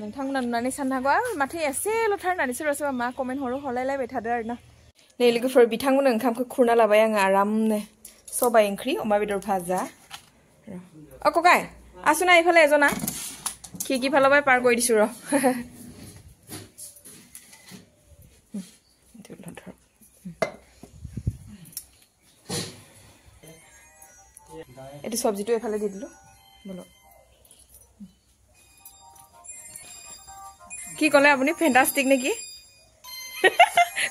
नोंथांमोना नुनानै साननो हागौ माथो एसेल'थार होननानै सोरबा सोरबा मा कमेन्ट हरो हरलायलायबाय थादो आरोना नै लोगोफोर बिथांमोननो ओंखामखौ खुरना लाबाय आङो आरामनो सबाइ ओंख्रि अमा बेदर भाजा ककाय आसुना এইফালে এজনা খিকি ফালৰ পাৰ কৰি দিছো ৰ এটি সবজিটো এফালে দি দিলো বলো কি কলে আপুনি ফ্যান্টাস্টিক নেকি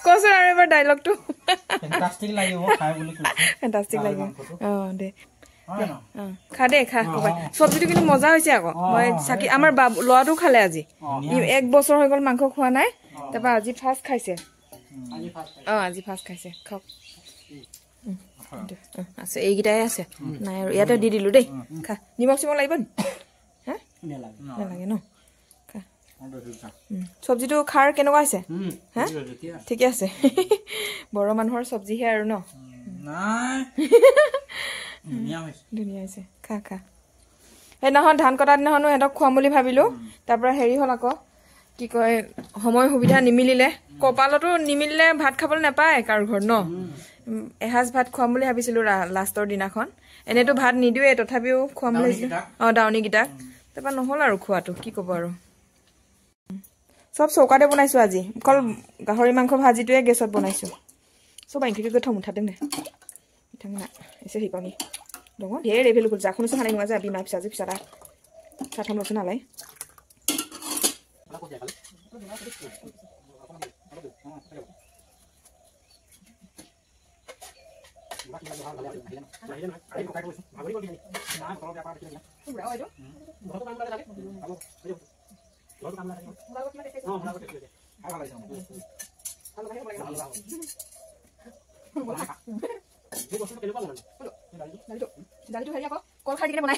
কোসৰ আৰু এবাৰ ডায়লগটো ফ্যান্টাস্টিক লাগিব খাই বুলি কৈছে ফ্যান্টাস্টিক লাগিব দে খা দে খা কবাই সবজিটো কিন্তু মজা হৈছে আকৌ মই সাকি আমাৰ লৰাটো খালে আজি 1 বছৰ হৈ গল মাংস খোৱা নাই তাপা আজি ফাৰ্স্ট খাইছে আজি ফাৰ্স্ট খাইছে খাওক আছে এইগিটাই আছে নাই আৰু ইয়াতে দি দিলো দেই খা নিমখ চিমখ লাগিব নি হা নালাগে ন খা সবজিটো খাৰ কেনেকুৱা হৈছে হা ঠিকে আছে বড় মানুহৰ সবজিহে আৰু ন নাই ধুনীয়া হৈছে খা খা সেইদিনাখন ধান কটা দিনাখনো সিহঁতক খুৱাম বুলি ভাবিলো তাৰপৰা হেৰি হ'ল আকৌ কি কয় সময় সুবিধা নিমিলিলে কপালতো নিমিলিলে ভাত খাবলৈ নাপায় কাৰো ঘৰত ন এহাজ ভাত খুৱাম বুলি ভাবিছিলো লাষ্টৰ দিনাখন এনেতো ভাত নিদিয়ে তথাপিও খুৱাম বুলি দাউনি গিটাক তাৰপৰা নহ'ল আৰু খোৱাটো কি ক'ব আৰু সব চৌকাতে বনাইছো আজি অকল গাহৰি মাংস ভাজিটোৱে গেছত বনাইছো সব আইনকে থম উঠাতে নে बिथांमोना एसे हैबावनि दङ ढेर एभेलेबल जाखौनोसो हानाय नङा जोंहा बिमा फिसाजो फिसाला साथामल'सो नालाय दालिটো হেৰি আকৌ কল খাই দিলে বনাই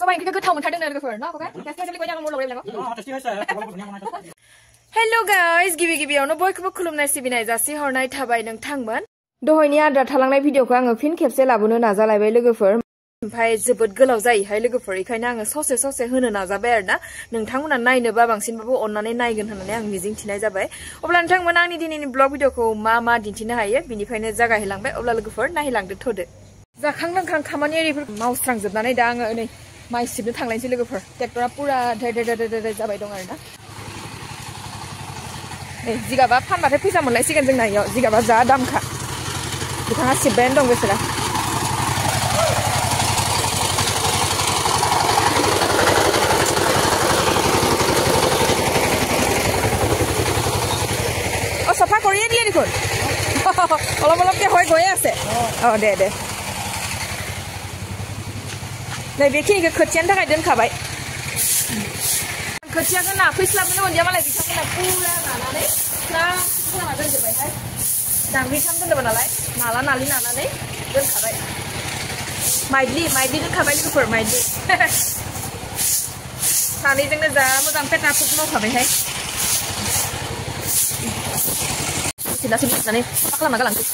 সবাই কি কথা মন খাদে নৰগফৰ ন ককা কেসে কৈ যাও মোৰ লগৰে লাগো টেস্টি হৈছে ধুনীয়া বনাইছো हेलो गाइस गिबि-गिबियावनो बयखौबो खुलुमनाय सिबिनाय जासि हरनाय थाबाय नोंथांमोन दहायनि आद्रा थालांनाय भिडिअखौ आङो फिन खेबसे लाबोनो नाजालायबाय लोगोफोर ओमफ्राय जोबोद गोलाव जायोहाय लोगोफोर इखायनो आङो ससे होनो नाजाबाय आरोना नोंथांमोना नायनोबा बांसिनबाबो अननानै नायगोन होननानै आं मिजिं थिनाय जाबाय अब्ला नोंथांमोना आंनि दिनैनि ब्लग भिडिअखौ मा दिन्थिनो हायो बिनिफ्रायनो जागायलांबाय अब्ला लोगोफोर नायलांदो थोदो जाखां लोंखां खामानि एरिफोर मावस्रांजोबनानै दा आङो नै माइ सिबनो थांलायनोसै लोगोफोर ट्रेक्टरा पुरा ढेर जाबाय दं आरोना नै जिगाबा फानबाथाय फैसा मोनलायसिगोन जोंना इयाव जिगाबा जा दामखा बिथाङा सिबबायानो दं बेसोरा सफा কৰিয়ে দিয়ে দেখোন অলপকে হৈ গৈ আছে দে नै बेखिनिखौ खोथियानि थाखाय दोनखाबाय खोथियाखौ नाफैस्लाबनो मोनदिया मालाय बिथांमोना पुरा नानानै स्रा खालामना दोनजोबबायहाय दांग्रिथाम दोनदोंमोन नालाय नाला-नालि नानानै दोनखाबाय माइदलि दोनखाबाय लोगोफोर माइदलि सानैजोंनो जा मोजां पेटापुट मावखाबायहाय लासै लासै साफा खालामना गालांसै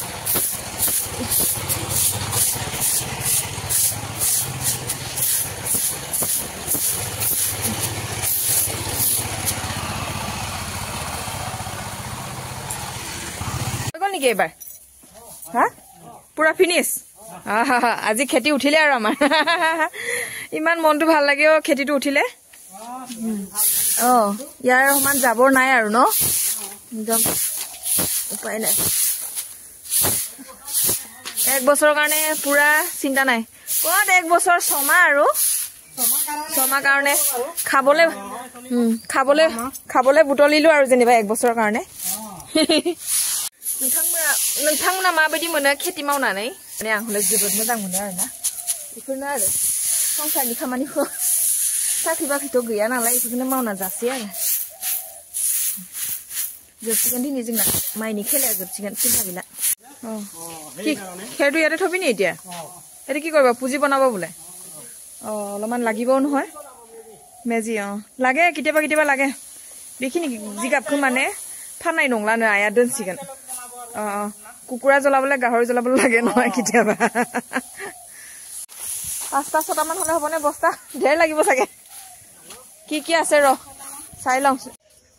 গ'ল নেকি এবাৰ হা পুৰা ফিনিছ আজি খেতি উঠিলে আৰু আমাৰ ইমান মনটো ভাল লাগে খেতিটো উঠিলে ইয়াৰ সমান যাবৰ নাই আৰু ন একদম উপায় নাই 1 বছৰৰ কাৰণে পুৰা চিন্তা নাই ক'ত 1 বছৰ ছমাহ আৰু ছমাহ কাৰণে খাবলে বুটলিলো আৰু যেনিবা 1 বছৰৰ কাৰণে नोंथांमोना माबायदि मोनो खेति मावनानै माने आं हले जोबोद मोजां मोनो आरोना बेफोरनो आरो संसारनि खामानिखौ साख्रि बाख्रिथ' गैया नालाय बेफोरखौनो मावना जासै आरो जोबसिगोन दिनै जोंना माइनि खेलाया जोबसिगोन चिन्ता गैला खेरটো ইয়াতে থবি নি এতিয়া এটা কি কৰিবা পুঁজি বনাব বোলে অলপমান লাগিবও নহয় মেজি লাগে কেতিয়াবা লাগে बेखिनि जिगाबखौ माने फाननाय नंलानो आया दोनसिगोन কুকুৰা জ্বলাবলৈ গাহৰি জ্বলাবলৈ লাগে নহয় কেতিয়াবা 5টা 6টা মান হলে হ'বনে বস্তা ঢেৰ লাগিব চাগে কি আছে ৰ চাই লওঁ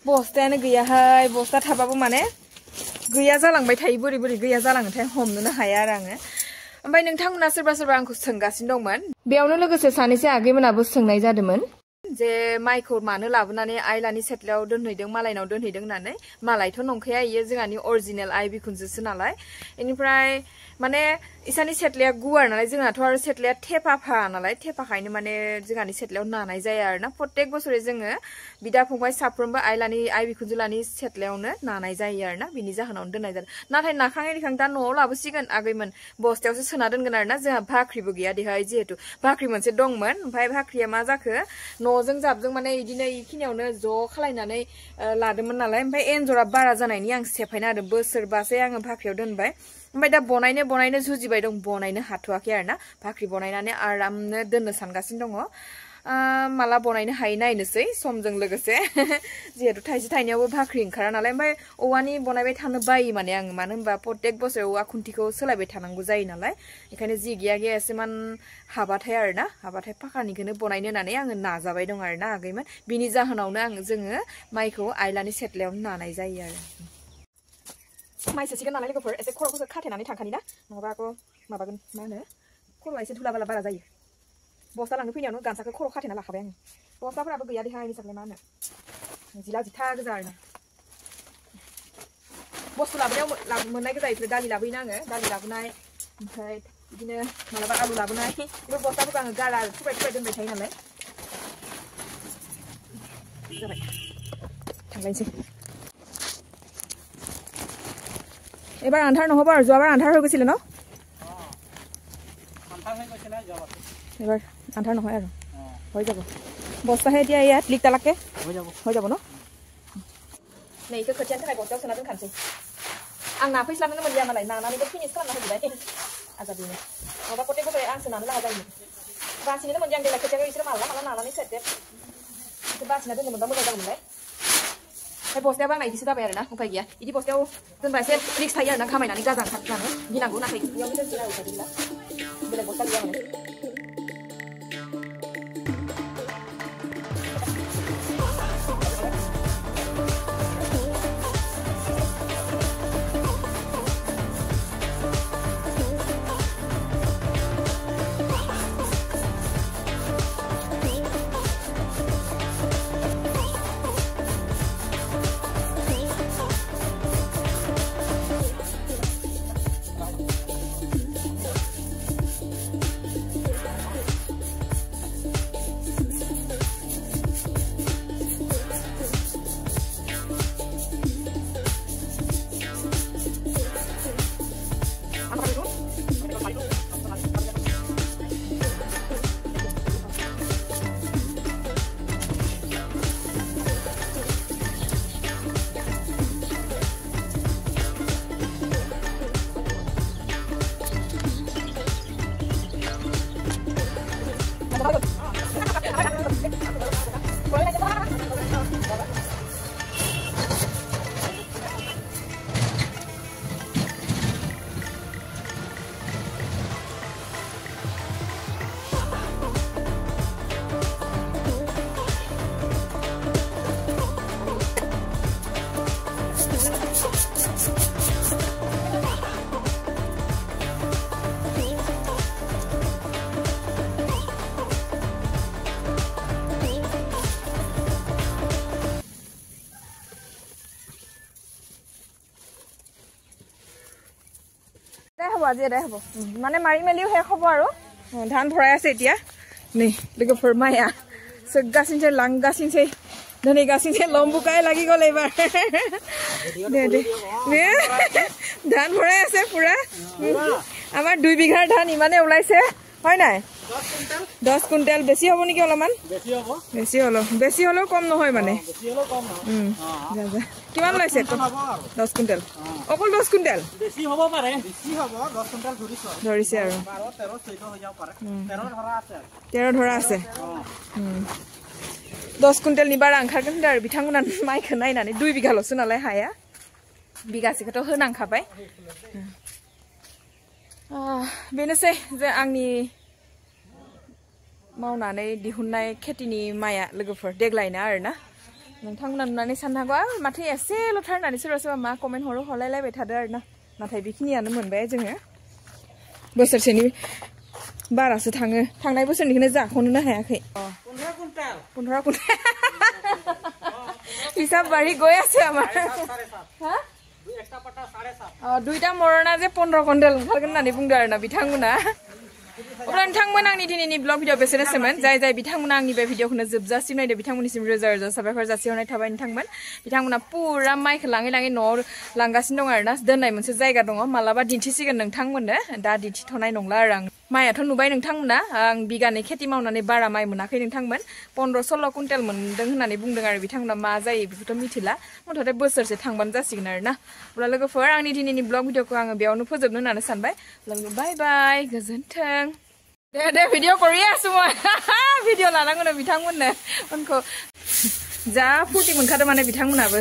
बस्तायानो गैयाहाय बस्ता थाबाबो माने गैया जालांबाय थायो बोरै बोरै गैया जालाङोथाय हमनोनो हाया आरो आङो ओमफ्राय नोंथांमोना सोरबा सोरबा आंखौ सोंगासिनो दंमोन बेयावनो लोगोसे सानैसो आगैमोनाबो सोंनाय जादोंमोन जे माइखौ मानो लाबोनानै आइलानि सेटलायाव दोनहैदों मालायनाव दोनहैदों होननानै मालायथ' नंखाया इयो जोंहानि अरिजिनेल आइ बिखुनजोसो नालाय बेनिफ्राय माने इसानि सेटलाया गुवार नालाय जोंहाथ' आरो सेटलाया थेफाफा नालाय थेफाखायनो माने जोंहानि सेटलायाव नानाय जाया आरोना प्रत्येक बोसोरै जोङो बिदा फंबाय साफ्रोमबो आइ बिखुनजोलानि सेटलायावनो नानाय जायो आरोना बिनि जाहोनावनो दोननाय जादों नाथाय नाखाङै दिखां दा न'आव लाबोसिगोन आगैमोन बस्तायावसो सोना दोनगोन आरोना जोंहा भाख्रिबो गैया देहाय जिहेतु भाख्रि मोनसे दंमोन ओमफ्राय भाख्रिया मा जाखो न'जों जाबजों माने इदिनो इखिनियावनो ज' खालायनानै लादोंमोन नालाय ओमफ्राय एन्जरा बारा जानायनि आं सेफायना होदों बोसोरबासो आङो भाख्रियाव दोनबाय ओमफ्राय दा बनायनो जुजिबाय दं बनायनो हाथ'वाखै आरोना भाख्रि बनायनानै आरामनो दोननो सानगासिनो दङ माला बनायनो हायो नायनोसै समजों लोगोसे जिहेतु थाइसे थाइनैयावबो भाख्रि ओंखारा नालाय ओमफ्राय औवानि बनायबाय थानो बायो माने आङो मानो होनबा प्रत्येक बोसोर औवा खुन्थिखौ सोलायबाय थानांगौ जायो नालाय बेखायनो जि गैया एसेमान हाबाथाय आरोना हाबाथाय फाखानिखौनो बनायनो होननानै आङो नाजाबाय दं आरोना आगैमोन बिनि जाहोनावनो जोङो माइखौ आइलानि सेटलायावनो नानाय जायो आरो माइ सोसिगोन नालाय लोगोफोर एसे खर'खौसो खाथेनानै थांखानि ना नङाबा आरो माबागोन मा होनो खर'आ एसे धुला बाला बारा जायो बस्ता लांनो फैनायावनो गामसाखौ खर' खाथेना लाखाबाय आङो बस्ताफोराबो गैया देहाय सारलाय मा होनो जिला जिथा गोजा आरोना बुस्थु लाबोनायाव मोननाय गोजा इफोर दालि लाबोयोना आङो दालि लाबोनाय ओमफ्राय बिदिनो मालाबा आलु लाबोनाय बेफोर बस्ताफोरखौ आङो गारा थुबाय दोनबाय थायो नालाय जाबाय थांलायनोसै এবাৰ আন্ধাৰ নহ'ব আৰু যোৱাবাৰ আন্ধাৰ হৈ গৈছিলে ন এবাৰ আন্ধাৰ নহয় আৰু হৈ যাব বস্তাহে এতিয়া ইয়াত লিক তালাকে হৈ যাব ন नै इखौ खोथियानि थाखाय बस्तायाव सोना दोनखानोसै आं नाफैस्लाबनो मोनलिया मालाय नानानैबो फिनिश खालामना होजोबबाय आजादिनो माबा प्रत्येक बोसोरै आंसो नानो लागा जायोमोन बासिनोनो मोनदिया आं देग्लाय खोथियाखौ बिसोर माला नानानै सेरदे बासिना दोननो मोनबा मोजां जागौमोनलाय ओमफ्राय बस्तायाबो आंना इदिसो जाबाय आरोना उफाय गैया इदि बस्तायाव दोनबा एसे रिक्स थायो आरोना खामायनानै गाजा ओंखारनानै गिनांगौ नाथाय बेयावनो दोनसै उफाय गैला बेलेग बस्ता गैया माने আজি এদাই হ'ব মানে মাৰি মেলিও শেষ হ'ব আৰু ধান ভৰাই আছে এতিয়া नै लोगोफोर माइआ सोगगासिनोसै लांगासिनोसै दोनहैगासिनोसै लम्बुकाय লাগি ग'ल এইবাৰ दे ধান ভৰাই আছে পুৰা আমাৰ 2 বিঘাৰ ধান ইমানে ওলাইছে হয় নাই 10 কুইণ্টেল বেছি হ'ব নেকি অলপমান বেছি হলেও কম নহয় মানে কিমান ওলাইছে 10 কুইণ্টেল অকল 10 কুইণ্টেল বেছি হ'ব পাৰে বেছি হ'ব 10 কুইণ্টেল ধৰিছে আৰু 12 13 14 হৈ যাব পাৰে 13 ধৰা আছে 10 কুইণ্টেল নিবাৰ ओंखारगोन आरो बिथांमोना माइखौ नायनानै 2 बिघाल'सो नालाय हाया बिगासेखौथ' होनांखाबाय बेनोसै जे आंनि मावनानै दिहुननाय खेतिनि माइया लोगोफोर देग्लायना आरोना नोंथांमोना नुनानै साननो हागौ माथो एसेल'थार होननानै सोरबा सोरबा मा कमेन्ट हरलायलायबाय थादो आरोना नाथाय बेखिनियानो मोनबाय जोङो बोसोरसेनि बारासो थाङो थांनाय बोसोरनिखौनो जाख'नोनो हायाखै 15 কুইন্টাল 15 কুইন্টাল হিসাব বাঢ়ি গৈ আছে আমাৰ হা একটা পাটা 7.5 দুইটা মৰণা যে 15 কুইন্টাল ओंखारगोन होननानै बुंदो आरोना बिथांमोना अब्ला नोंथांमोन आंनि दिनैनि ब्लग भिडिअ बेसेनोसैमोन जाय जाय बिथांमोना आंनि बे भिडिअखौनो जोबजासिम नायदो बिथांमोननिसिम रोजा रोजा साबायखर जासिहरनाय थाबाय बिथांमोना पुरा माइखौ लाङै लाङै न'आव लांगासिनो दं आरोना दोननाय मोनसे जायगा दङ मालाबा दिन्थिसिगोन नोंथांमोननो दा दिन्थिथ'नाय नंला आरो आं माइयाथ' नुबाय नोंथांमोना आं बिगानै खेति मावनानै बारा माइ मोनाखै नोंथांमोन 15-16 कुइन्टाल मोनदों होननानै बुंदों आरो बिथांमोना मा जायो बेखौथ' मिथिला मथ'थे बोसोरसे थांबानो जासिगोन आरोना अब्ला लोगोफोर आंनि दिनैनि ब्लग भिडिअखौ आङो बेयावनो फोजोबनो होननानै सानबाय बाय बाय गोजोन्थों दे भिडिअ কৰি আছো মই भिडिअ लानांगौ बिथांमोननो उनखौ जा फुर्ति मोनखादों माने बिथांमोनाबो